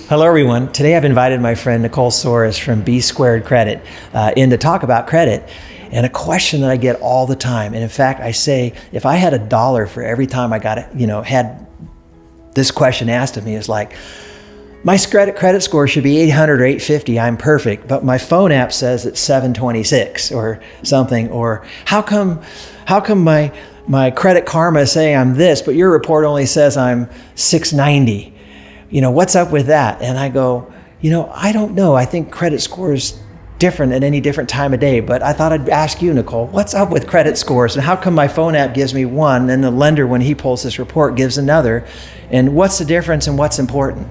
Hello, everyone. Today I've invited my friend Nicole Soares from B Squared Credit in to talk about credit. And a question that I get all the time, and in fact, I say if I had $1 for every time I got had this question asked of me, is like, my credit score should be 800 or 850. I'm perfect, but my phone app says it's 726 or something. Or how come my Credit Karma is saying I'm this, but your report only says I'm 690? What's up with that? And I go, I don't know. I think credit scores different at any different time of day, but I thought I'd ask you, Nicole, what's up with credit scores? And how come my phone app gives me one and the lender, when he pulls this report, gives another? And what's the difference and what's important?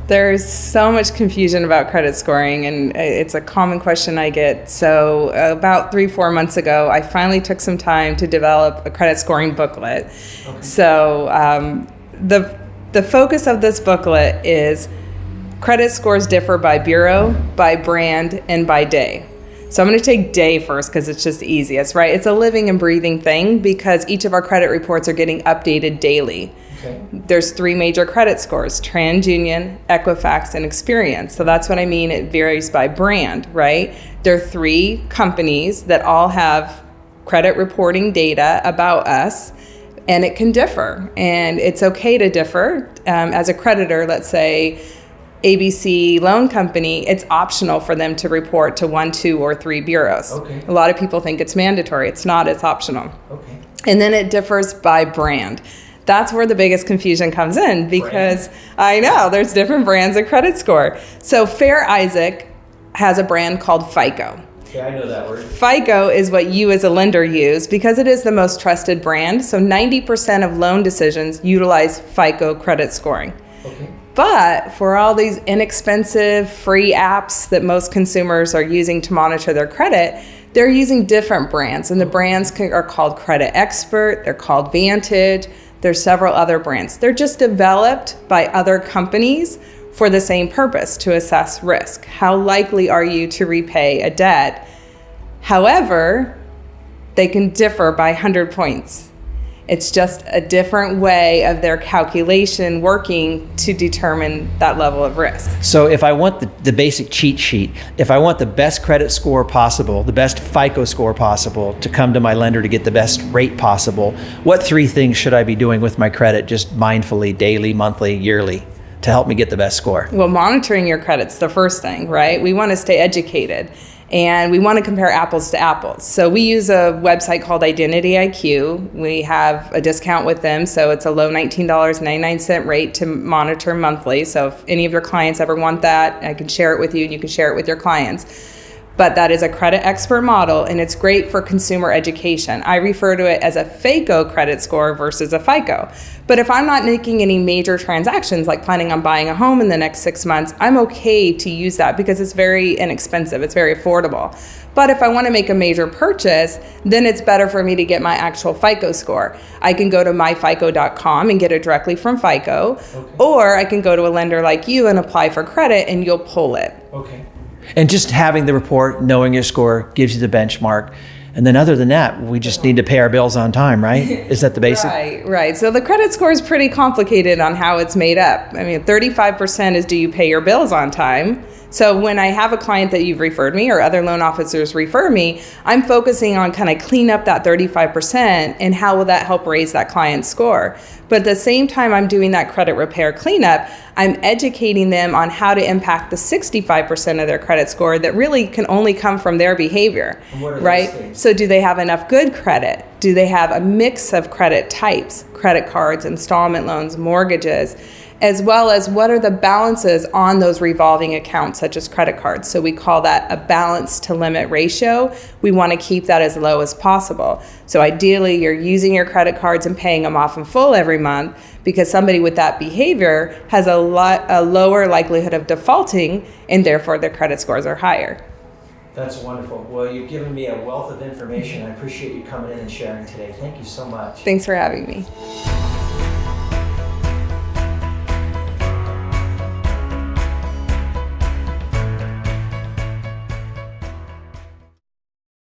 There's so much confusion about credit scoring, and it's a common question I get. So about 3-4 months ago, I finally took some time to develop a credit scoring booklet. Okay. So the focus of this booklet is credit scores differ by bureau, by brand, and by day. So I'm going to take day first because it's just easiest, right? It's a living and breathing thing because each of our credit reports are getting updated daily. Okay. There's 3 major credit scores: TransUnion, Equifax, and Experian. So that's what I mean. It varies by brand, right? There are 3 companies that all have credit reporting data about us, and it can differ. And it's okay to differ. As a creditor, let's say ABC Loan Company, it's optional for them to report to 1, 2, or 3 bureaus. Okay. A lot of people think it's mandatory. It's not, it's optional. Okay. And then it differs by brand. That's where the biggest confusion comes in because I know there's different brands of credit score. So Fair Isaac has a brand called FICO. Yeah, I know that word. FICO is what you as a lender use because it is the most trusted brand. So 90% of loan decisions utilize FICO credit scoring. Okay. But for all these inexpensive free apps that most consumers are using to monitor their credit, they're using different brands. And the brands are called Credit Expert, they're called Vantage, there's several other brands. They're just developed by other companies for the same purpose, to assess risk. How likely are you to repay a debt? However, they can differ by 100 points. It's just a different way of their calculation working to determine that level of risk. So if I want the basic cheat sheet, if I want the best credit score possible, the best FICO score possible to come to my lender to get the best rate possible, what 3 things should I be doing with my credit just mindfully, daily, monthly, yearly, to help me get the best score? Well, monitoring your credit's the first thing, right? We want to stay educated. And we want to compare apples to apples. So we use a website called Identity IQ. We have a discount with them, so it's a low $19.99 rate to monitor monthly. So if any of your clients ever want that, I can share it with you and you can share it with your clients. But that is a Credit Expert model, and it's great for consumer education. I refer to it as a FACO credit score versus a FICO. But if I'm not making any major transactions, like planning on buying a home in the next 6 months, I'm okay to use that because it's very inexpensive, it's very affordable. But if I want to make a major purchase, then it's better for me to get my actual FICO score. I can go to myfico.com and get it directly from FICO, okay. Or I can go to a lender like you and apply for credit and you'll pull it. Okay. And just having the report, knowing your score, gives you the benchmark. And then other than that, we just need to pay our bills on time, right? Is that the basic? Right. So the credit score is pretty complicated on how it's made up. I mean, 35% is do you pay your bills on time? So when I have a client that you've referred me or other loan officers refer me, I'm focusing on kind of clean up that 35% and how will that help raise that client's score. But at the same time I'm doing that credit repair cleanup, I'm educating them on how to impact the 65% of their credit score that really can only come from their behavior, right? So do they have enough good credit? Do they have a mix of credit types, credit cards, installment loans, mortgages? As well as what are the balances on those revolving accounts, such as credit cards. So we call that a balance to limit ratio. We want to keep that as low as possible. So ideally, you're using your credit cards and paying them off in full every month because somebody with that behavior has a lower likelihood of defaulting, and therefore their credit scores are higher. That's wonderful. Well, you've given me a wealth of information. I appreciate you coming in and sharing today. Thank you so much. Thanks for having me.